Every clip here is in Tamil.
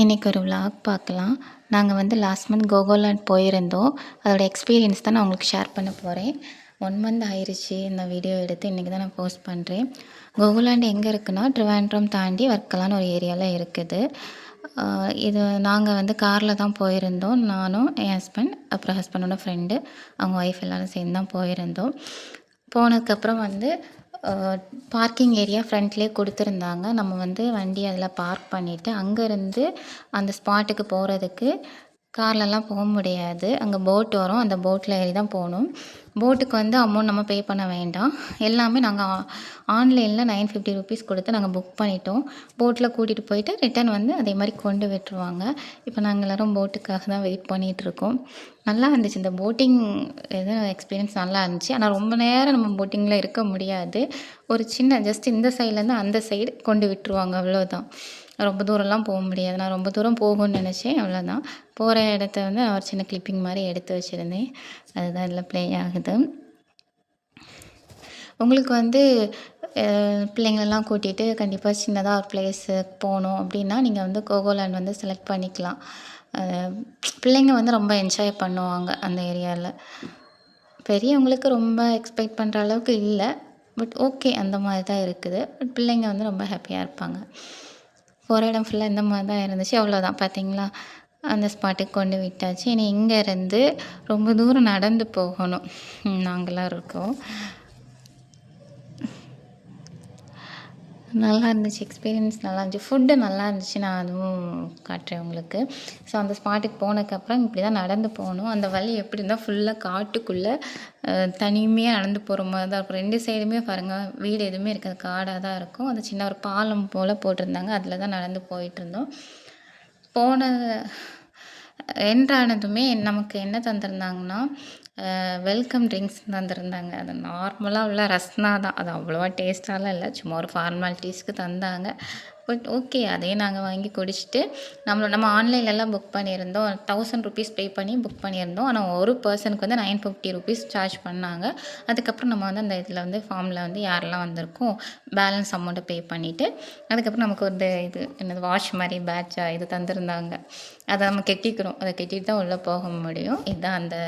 இன்றைக்கி ஒரு விலாக் பார்க்கலாம். நாங்கள் வந்து லாஸ்ட் மந்த் கோகோலாண்ட் போயிருந்தோம். அதோட எக்ஸ்பீரியன்ஸ் தான் நான் உங்களுக்கு ஷேர் பண்ண போகிறேன். 1 மந்த் ஆயிடுச்சு இந்த வீடியோ எடுத்து இன்றைக்கி தான் நான் போஸ்ட் பண்ணுறேன். கோகோலாண்ட் எங்கே இருக்குன்னா, ட்ரிவாண்ட்ரம் தாண்டி வர்க்கலான்னு ஒரு ஏரியாவில் இருக்குது. இது நாங்கள் வந்து காரில் தான் போயிருந்தோம். நானும் என் ஹஸ்பண்ட், அப்புறம் ஹஸ்பண்டோட ஃப்ரெண்டு, அவங்க ஒய்ஃப் எல்லோரும் சேர்ந்து தான் போயிருந்தோம். போனதுக்கப்புறம் வந்து பார்க்கிங் ஏரியா ஃப்ரண்ட்லேயே கொடுத்துருந்தாங்க. நம்ம வந்து வண்டி அதில் பார்க் பண்ணிவிட்டு அங்கேருந்து அந்த ஸ்பாட்டுக்கு போகிறதுக்கு கார்லலாம் போக முடியாது. அங்கே போட் வரும். அந்த போட்டில் ஏறி தான் போகணும். போட்டுக்கு வந்து அமௌண்ட் நம்ம பே பண்ண வேண்டாம். எல்லாமே நாங்கள் ஆன்லைனில் 950 ருபீஸ் கொடுத்து நாங்கள் புக் பண்ணிட்டோம். போட்டில் கூட்டிகிட்டு போயிட்டு ரிட்டன் வந்து அதே மாதிரி கொண்டு விட்டுருவாங்க. இப்போ நாங்கள் எல்லோரும் போட்டுக்காக தான் வெயிட் பண்ணிகிட்ருக்கோம். நல்லா இருந்துச்சு இந்த போட்டிங். எக்ஸ்பீரியன்ஸ் நல்லா இருந்துச்சு. ஆனால் ரொம்ப நேரம் நம்ம போட்டிங்கில் இருக்க முடியாது. ஒரு சின்ன ஜஸ்ட் இந்த சைட்லேருந்து அந்த சைடு கொண்டு விட்டுருவாங்க, அவ்வளோதான். ரொம்ப தூரம்லாம் போக முடியாது. நான் ரொம்ப தூரம் போகணும்னு நினச்சேன், அவ்வளோதான். போகிற இடத்த வந்து ஒரு சின்ன கிளிப்பிங் மாதிரி எடுத்து வச்சுருந்தேன். அதுதான் இதில் ப்ளே ஆகுது. உங்களுக்கு வந்து பிள்ளைங்களெல்லாம் கூட்டிகிட்டு கண்டிப்பாக சின்னதாக ஒரு பிளேஸுக்கு போகணும் அப்படின்னா நீங்கள் வந்து கோகோலாண்ட் வந்து செலக்ட் பண்ணிக்கலாம். பிள்ளைங்க வந்து ரொம்ப என்ஜாய் பண்ணுவாங்க அந்த ஏரியாவில். பெரியவங்களுக்கு ரொம்ப எக்ஸ்பெக்ட் பண்ணுற அளவுக்கு இல்லை, பட் ஓகே அந்த மாதிரி தான் இருக்குது. பட் பிள்ளைங்க வந்து ரொம்ப ஹாப்பியாக இருப்பாங்க. போகிற இடம் ஃபுல்லாக இந்த மாதிரி தான் இருந்துச்சு. அவ்வளோதான், பார்த்தீங்களா? அந்த ஸ்பாட்டுக்கு கொண்டு விட்டாச்சு. இனி இங்கேருந்து ரொம்ப தூரம் நடந்து போகணும். நாங்களாம் இருக்கோம். நல்லா இருந்துச்சு, எக்ஸ்பீரியன்ஸ் நல்லா இருந்துச்சு. ஃபுட்டு நல்லா இருந்துச்சு. நான் அதுவும் காட்டுறேன் உங்களுக்கு. ஸோ அந்த ஸ்பாட்டுக்கு போனதுக்கப்புறம் இப்படி தான் நடந்து போகணும். அந்த வழி எப்படி இருந்தால் ஃபுல்லாக காட்டுக்குள்ளே தனிமையாக நடந்து போகிற மாதிரி தான் இருக்கும். 2 சைடுமே பாருங்கள், வீடு எதுவுமே இருக்காது, காடாக தான் இருக்கும். அது சின்ன ஒரு பாலம் போல் போட்டிருந்தாங்க, அதில் தான் நடந்து போயிட்டுருந்தோம். போன என்ட்ரானதுமே நமக்கு என்ன தந்திருந்தாங்கன்னா, வெல்கம் ட்ரிங்க்ஸ் தந்திருந்தாங்க. அது நார்மலாக உள்ள ரஸ்னா தான். அது அவ்வளோவா டேஸ்ட்டாலாம் இல்லை, சும்மா ஒரு ஃபார்மாலிட்டிஸ்க்கு தந்தாங்க. பட் ஓகே, அதையும் நாங்கள் வாங்கி குடிச்சிட்டு நம்ம ஆன்லைன்லலாம் புக் பண்ணியிருந்தோம். 1000 ருபீஸ் பே பண்ணி புக் பண்ணியிருந்தோம். ஆனால் ஒரு பர்சனுக்கு வந்து 950 ருபீஸ் சார்ஜ் பண்ணாங்க. அதுக்கப்புறம் நம்ம வந்து அந்த இதில் வந்து ஃபார்மில் வந்து யாரெல்லாம் வந்திருக்கோம் பேலன்ஸ் அமௌண்ட்டை பே பண்ணிவிட்டு அதுக்கப்புறம் நமக்கு ஒரு இது என்னது வாஷ் மாதிரி பேட்சாக இது தந்திருந்தாங்க. அதை நம்ம கெட்டிக்கிறோம். அதை கெட்டிட்டு தான் உள்ளே போக முடியும். இதுதான் அந்த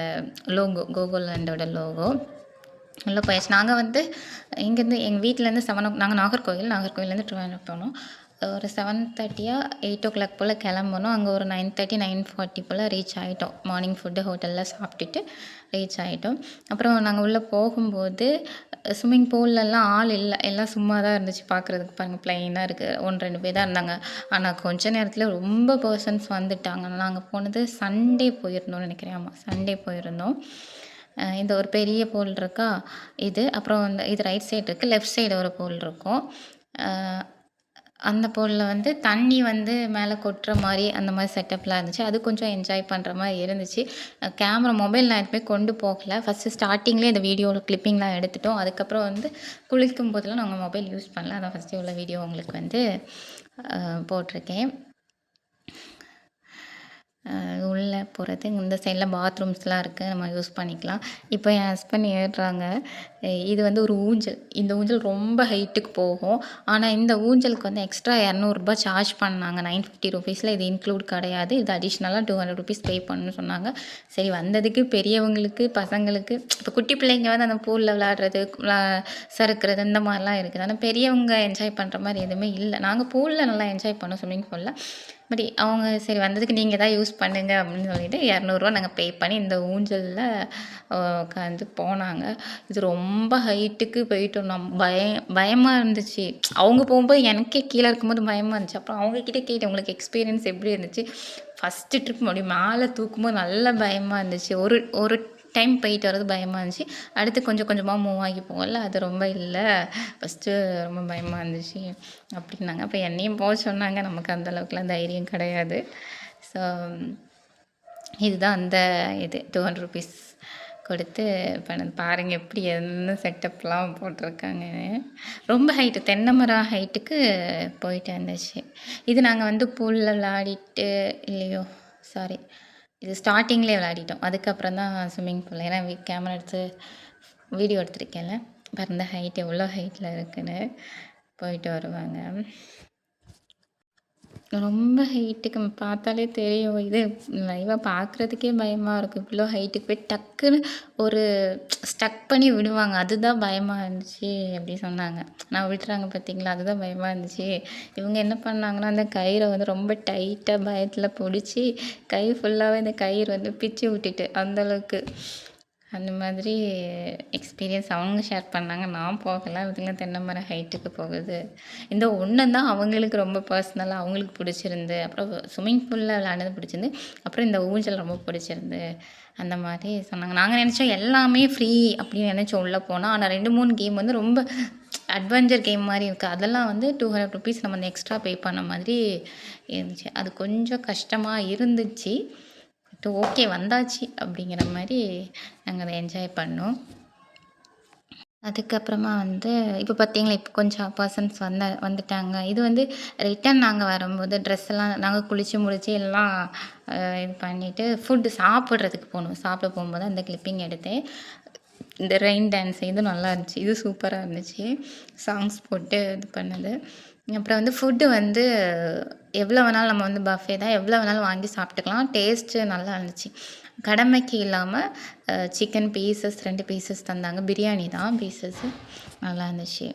லோகோ, கோகோலாண்டோட லோகோ. உள்ளே போயாச்சு. நாங்கள் வந்து இங்கேருந்து எங்கள் வீட்டிலேருந்து நாங்கள் நாகர்கோவிலேருந்து ட்ரிவாண்ட்ரம் போனோம். ஒரு 7:30 8 போல் கிளம்பணும். அங்கே ஒரு 9:30 9:40 போல் ரீச் ஆகிட்டோம். மார்னிங் ஃபுட்டு ஹோட்டலில் சாப்பிட்டுட்டு ரீச் ஆகிட்டோம். அப்புறம் நாங்கள் உள்ளே போகும்போது ஸ்விம்மிங் பூல்லலாம் ஆள் இல்லை, எல்லாம் சும்மா தான் இருந்துச்சு பார்க்குறதுக்கு. பாருங்கள், ப்ளைனாக இருக்குது. 1 2 பேர் தான் இருந்தாங்க. ஆனால் கொஞ்ச நேரத்தில் ரொம்ப பர்சன்ஸ் வந்துட்டாங்க. நாங்கள் போனது சண்டே போயிருந்தோம்னு நினைக்கிறேன். ஆமாம், சண்டே போயிருந்தோம். இந்த ஒரு பெரிய பூல் இருக்கா, இது அப்புறம் இது ரைட் சைடு இருக்குது, லெஃப்ட் சைடு ஒரு பூல் இருக்கும். அந்த பூலில் வந்து தண்ணி வந்து மேலே கொட்டுற மாதிரி அந்த மாதிரி செட்டப்லாம் இருந்துச்சு. அது கொஞ்சம் என்ஜாய் பண்ணுற மாதிரி இருந்துச்சு. மொபைல் நான் எதுவுமே கொண்டு போகலை. ஃபஸ்ட்டு ஸ்டார்டிங்லேயே இந்த வீடியோவில் கிளிப்பிங்லாம் எடுத்துட்டோம். அதுக்கப்புறம் வந்து குளிக்கும் போதெல்லாம் நாங்கள் மொபைல் யூஸ் பண்ணல. அதான் ஃபஸ்ட்டு உள்ள வீடியோ உங்களுக்கு வந்து போட்டிருக்கேன். உள்ளே போகிறது இந்த சைடில் பாத்ரூம்ஸ்லாம் இருக்குது, நம்ம யூஸ் பண்ணிக்கலாம். இப்போ என் ஹஸ்பண்ட் ஏறுறாங்க. இது வந்து ஒரு ஊஞ்சல். இந்த ஊஞ்சல் ரொம்ப ஹைட்டுக்கு போகும். ஆனால் இந்த ஊஞ்சலுக்கு வந்து எக்ஸ்ட்ரா 200 சார்ஜ் பண்ணாங்க. 950 ருபீஸில் இது இன்க்ளூட் கிடையாது. இது அடிஷ்னலாக 200 ருபீஸ் பே பண்ணணும்னு சொன்னாங்க. சரி, வந்ததுக்கு பெரியவங்களுக்கு, பசங்களுக்கு, இப்போ குட்டி பிள்ளைங்க வந்து அந்த பூலில் விளையாடுறது, சறுக்கிறது இந்த மாதிரிலாம் இருக்குது. ஆனால் பெரியவங்க என்ஜாய் பண்ணுற மாதிரி எதுவுமே இல்லை. நாங்கள் பூலில் நல்லா என்ஜாய் பண்ணோம், ஸ்விம்மிங் பூலில். பட் அவங்க சரி வந்ததுக்கு நீங்கள் தான் யூஸ் பண்ணுங்க அப்படின்னு சொல்லிட்டு 200 நாங்கள் பே பண்ணி இந்த ஊஞ்சலில் உட்காந்து போனாங்க. இது ரொம்ப ஹைட்டுக்கு போயிட்டோம். பயமாக இருந்துச்சு. அவங்க போகும்போது எனக்கே கீழே இருக்கும்போது பயமாக இருந்துச்சு. அப்புறம் அவங்கக்கிட்ட கேட்டேன், உங்களுக்கு எக்ஸ்பீரியன்ஸ் எப்படி இருந்துச்சு? ஃபஸ்ட்டு ட்ரிப் மறுபடியும் மேலே தூக்கும்போது நல்ல பயமாக இருந்துச்சு. ஒரு டைம் போயிட்டு வர்றது பயமாக இருந்துச்சு. அடுத்து கொஞ்சம் கொஞ்சமாக மூவ் ஆகி போகல, அது ரொம்ப இல்லை. ஃபஸ்ட்டு ரொம்ப பயமாக இருந்துச்சு அப்படின்னாங்க. அப்போ என்னையும் போக சொன்னாங்க. நமக்கு அந்தளவுக்குலாம் தைரியம் கிடையாது. ஸோ இதுதான் அந்த இது 200 ருபீஸ் கொடுத்து பாருங்கள் எப்படி என்ன செட்டப்லாம் போட்டிருக்காங்கன்னு. ரொம்ப ஹைட்டு, தென்னை மரம் ஹைட்டுக்கு போயிட்டு இருந்துச்சு. இது நாங்கள் வந்து பூலில் விளையாடிட்டு இல்லையோ, சாரி, இது ஸ்டார்டிங்லேயே விளையாடிட்டோம். அதுக்கப்புறம் தான் ஸ்விம்மிங் பூல். ஏன்னா கேமரா எடுத்து வீடியோ எடுத்திருக்கேன்ல, பாருந்த ஹைட் எவ்வளோ ஹைட்டில் இருக்குன்னு. போயிட்டு வருவாங்க. ரொம்ப ஹைட்டுக்கு பார்த்தாலே தெரியும். இது லைவா பார்க்குறதுக்கே பயமா இருக்கும். இவ்ளோ ஹைட்டுக்கு போய் டக்குன்னு ஒரு ஸ்டக் பண்ணி விடுவாங்க. அதுதான் பயமா இருந்துச்சு அப்டி சொன்னாங்க. நான் விட்றாங்க பார்த்தீங்களா, அதுதான் பயமா இருந்துச்சு. இவங்க என்ன பண்ணாங்கன்னா, அந்த கயிற வந்து ரொம்ப டைட்டா பயத்துல புடிச்சு, கை ஃபுல்லாவே அந்த கயிறு வந்து பிச்சு விட்டுட்டு, அந்த அளவுக்கு. அந்த மாதிரி எக்ஸ்பீரியன்ஸ் அவங்க ஷேர் பண்ணாங்க. நான் போகல. அதுங்க தென்னை மரம் ஹைட்டுக்கு போகுது. இந்த ஒண்ணு தான் அவங்களுக்கு ரொம்ப பர்சனலா அவங்களுக்கு பிடிச்சிருந்து. அப்புறம் ஸ்விம்மிங் பூல்ல விளையாண்டது பிடிச்சிருந்து. அப்புறம் இந்த ஊஞ்சல் ரொம்ப பிடிச்சிருந்து. அந்த மாதிரி சொன்னாங்க. நாங்க நெனச்சோம் எல்லாமே ஃப்ரீ அப்படின்னு நெனச்சோம் உள்ள போனா. ஆனா 2, 3 கேம் வந்து ரொம்ப அட்வென்ச்சர் கேம் மாரி இருக்கு. அதெல்லாம் வந்து ₹200 நம்ம வந்து எக்ஸ்ட்ரா பே பண்ண மாதிரி இருந்துச்சு. அது கொஞ்சம் கஷ்டமா இருந்துச்சு. பட் ஓகே வந்தாச்சு அப்படிங்கிற மாரி நாங்க அத என்ஜாய் பண்ணோம். அதுக்கப்புறமா வந்து இப்போ பார்த்தீங்களா, இப்போ கொஞ்சம் பெர்சன்ஸ் வந்துட்டாங்க. இது வந்து ரிட்டர்ன் நாங்க வரும்போது ட்ரெஸ்ஸெல்லாம் நாங்க குளிச்சு முடிச்சு எல்லாம் இது பண்ணிட்டு ஃபுட்டு சாப்பிட்றதுக்கு போனோம். சாப்பிட போகும்போது அந்த கிளிப்பிங் எடுத்தேன். இந்த ரெயின் டான்ஸ் இது நல்லா இருந்துச்சு. இது சூப்பரா இருந்துச்சு. சாங்ஸ் போட்டு இது பண்ணது. அப்புறம் வந்து ஃபுட்டு வந்து எவ்வளோ வேணாலும் நம்ம வந்து பஃபே தான். எவ்வளோ வேணாலும் வாங்கி சாப்பிட்டுக்கலாம். டேஸ்ட்டு நல்லா இருந்துச்சு. கடமைக்கு இல்லாம சிக்கன் பீசஸ் 2 பீசஸ் தந்தாங்க. பிரியாணி தான் பீசஸ்ஸு. நல்லா இருந்துச்சு.